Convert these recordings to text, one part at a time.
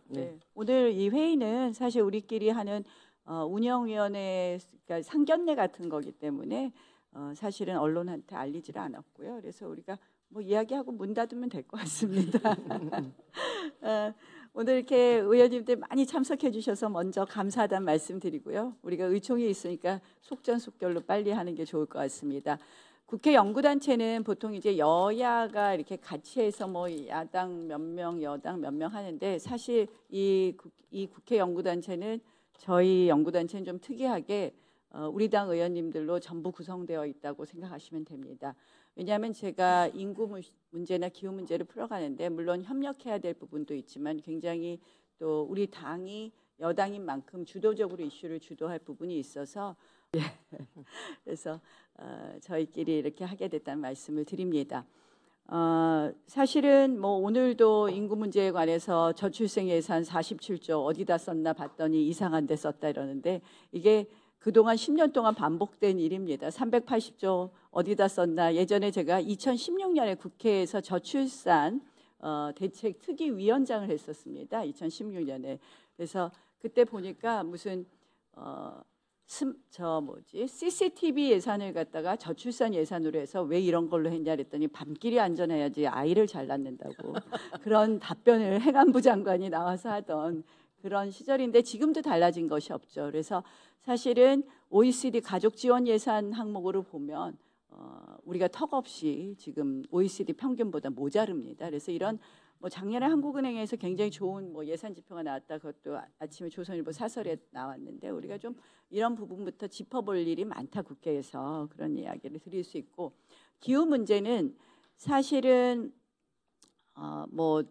네. 오늘 이 회의는 사실 우리끼리 하는 운영위원회, 그러니까 상견례 같은 거기 때문에 사실은 언론한테 알리지를 않았고요. 그래서 우리가 뭐 이야기하고 문 닫으면 될 것 같습니다. 오늘 이렇게 의원님들 많이 참석해 주셔서 먼저 감사하다는 말씀드리고요. 우리가 의총이 있으니까 속전속결로 빨리 하는 게 좋을 것 같습니다. 국회 연구단체는 보통 이제 여야가 이렇게 같이 해서 뭐 야당 몇 명, 여당 몇 명 하는데 사실 이 국회 연구단체는 저희 연구단체는 좀 특이하게 우리 당 의원님들로 전부 구성되어 있다고 생각하시면 됩니다. 왜냐하면 제가 인구 문제나 기후 문제를 풀어가는데 물론 협력해야 될 부분도 있지만 굉장히 또 우리 당이 여당인 만큼 주도적으로 이슈를 주도할 부분이 있어서 그래서 저희끼리 이렇게 하게 됐다는 말씀을 드립니다. 사실은 뭐 오늘도 인구 문제에 관해서 저출생 예산 47조 어디다 썼나 봤더니 이상한 데 썼다 이러는데 이게 그동안 10년 동안 반복된 일입니다. 380조 어디다 썼나. 예전에 제가 2016년에 국회에서 저출산 대책 특위위원장을 했었습니다. 2016년에. 그래서 그때 보니까 무슨 CCTV 예산을 갖다가 저출산 예산으로 해서 왜 이런 걸로 했냐 그랬더니 밤길이 안전해야지 아이를 잘 낳는다고 그런 답변을 행안부 장관이 나와서 하던 그런 시절인데 지금도 달라진 것이 없죠. 그래서 사실은 OECD 가족 지원 예산 항목으로 보면 우리가 턱없이 지금 OECD 평균보다 모자릅니다. 그래서 이런 뭐 작년에 한국은행에서 굉장히 좋은 뭐 예산 지표가 나왔다. 그것도 아침에 조선일보 사설에 나왔는데 우리가 좀 이런 부분부터 짚어볼 일이 많다 국회에서 그런 이야기를 드릴 수 있고 기후 문제는 사실은 뭐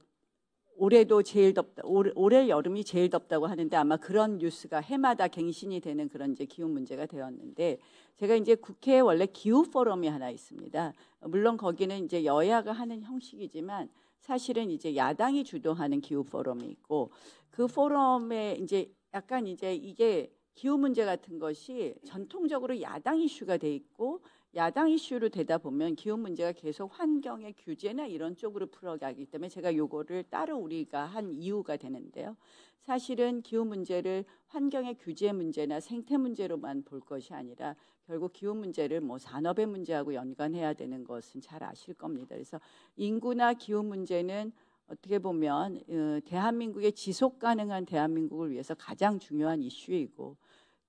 올해도 제일 덥다. 올해 여름이 제일 덥다고 하는데 아마 그런 뉴스가 해마다 갱신이 되는 그런 이제 기후 문제가 되었는데 제가 이제 국회에 원래 기후 포럼이 하나 있습니다. 물론 거기는 이제 여야가 하는 형식이지만 사실은 이제 야당이 주도하는 기후 포럼이 있고 그 포럼에 이제 약간 이제 이게 기후 문제 같은 것이 전통적으로 야당 이슈가 돼 있고 야당 이슈로 되다 보면 기후 문제가 계속 환경의 규제나 이런 쪽으로 풀어가기 때문에 제가 요거를 따로 우리가 한 이유가 되는데요. 사실은 기후 문제를 환경의 규제 문제나 생태 문제로만 볼 것이 아니라 결국 기후 문제를 뭐 산업의 문제하고 연관해야 되는 것은 잘 아실 겁니다. 그래서 인구나 기후 문제는 어떻게 보면 대한민국의 지속 가능한 대한민국을 위해서 가장 중요한 이슈이고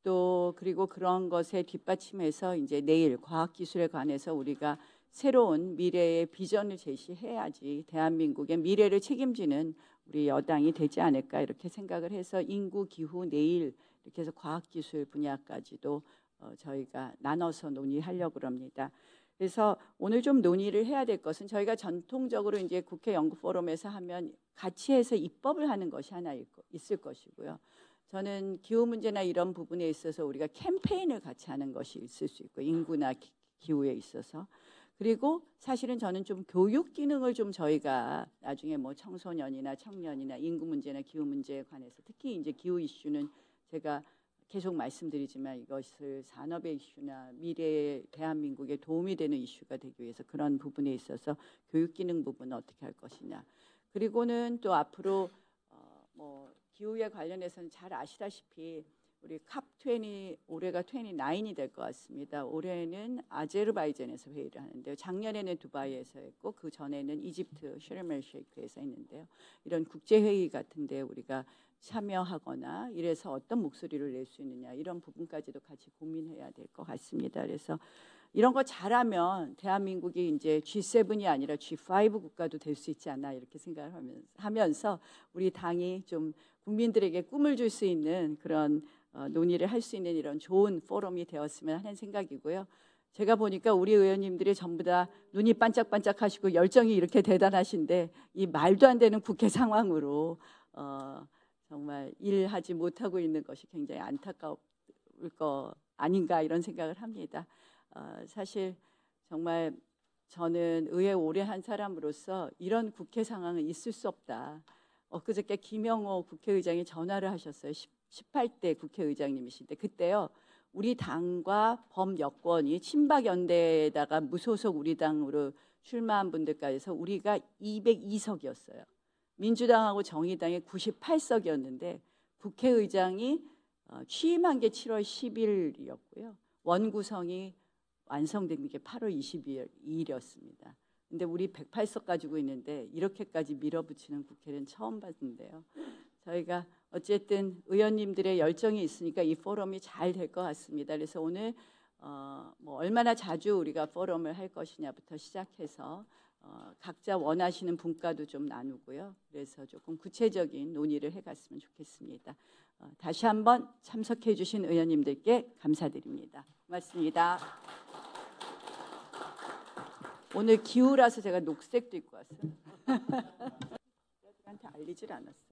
또 그리고 그런 것에 뒷받침해서 이제 내일 과학기술에 관해서 우리가 새로운 미래의 비전을 제시해야지 대한민국의 미래를 책임지는 우리 여당이 되지 않을까 이렇게 생각을 해서 인구, 기후, 내일 이렇게 해서 과학기술 분야까지도 저희가 나눠서 논의하려고 합니다. 그래서 오늘 좀 논의를 해야 될 것은 저희가 전통적으로 이제 국회 연구 포럼에서 하면 같이 해서 입법을 하는 것이 하나 있을 것이고요. 저는 기후 문제나 이런 부분에 있어서 우리가 캠페인을 같이 하는 것이 있을 수 있고 인구나 기후에 있어서 그리고 사실은 저는 좀 교육 기능을 좀 저희가 나중에 뭐 청소년이나 청년이나 인구 문제나 기후 문제에 관해서 특히 이제 기후 이슈는 제가 계속 말씀드리지만 이것을 산업의 이슈나 미래의 대한민국에 도움이 되는 이슈가 되기 위해서 그런 부분에 있어서 교육 기능 부분은 어떻게 할 것이냐. 그리고는 또 앞으로 뭐 기후에 관련해서는 잘 아시다시피 우리 캅20 올해가 29이 될 것 같습니다. 올해는 아제르바이잔에서 회의를 하는데요. 작년에는 두바이에서 했고 그 전에는 이집트 샤르멜-셰이크에서 했는데요. 이런 국제 회의 같은데 우리가 참여하거나 이래서 어떤 목소리를 낼 수 있느냐 이런 부분까지도 같이 고민해야 될 것 같습니다. 그래서 이런 거 잘하면 대한민국이 이제 G7이 아니라 G5 국가도 될 수 있지 않나 이렇게 생각을 하면서 우리 당이 좀 국민들에게 꿈을 줄 수 있는 그런 논의를 할 수 있는 이런 좋은 포럼이 되었으면 하는 생각이고요. 제가 보니까 우리 의원님들이 전부 다 눈이 반짝반짝하시고 열정이 이렇게 대단하신데 이 말도 안 되는 국회 상황으로 정말 일하지 못하고 있는 것이 굉장히 안타까울 거 아닌가 이런 생각을 합니다. 사실 정말 저는 의회 오래 한 사람으로서 이런 국회 상황은 있을 수 없다. 엊그저께 김영호 국회의장이 전화를 하셨어요. 18대 국회의장님이신데 그때요. 우리 당과 범여권이 친박연대에다가 무소속 우리 당으로 출마한 분들까지 해서 우리가 202석이었어요. 민주당하고 정의당이 98석이었는데 국회의장이 취임한 게 7월 10일이었고요. 원구성이 완성된 게 8월 22일이었습니다. 근데 우리 108석 가지고 있는데 이렇게까지 밀어붙이는 국회는 처음 봤는데요. 저희가 어쨌든 의원님들의 열정이 있으니까 이 포럼이 잘 될 것 같습니다. 그래서 오늘 뭐 얼마나 자주 우리가 포럼을 할 것이냐부터 시작해서 각자 원하시는 분과도 좀 나누고요. 그래서 조금 구체적인 논의를 해갔으면 좋겠습니다. 다시 한번 참석해 주신 의원님들께 감사드립니다. 고맙습니다. 오늘 기후라서 제가 녹색도 입고 왔어요. 한테 알리질 않았어요.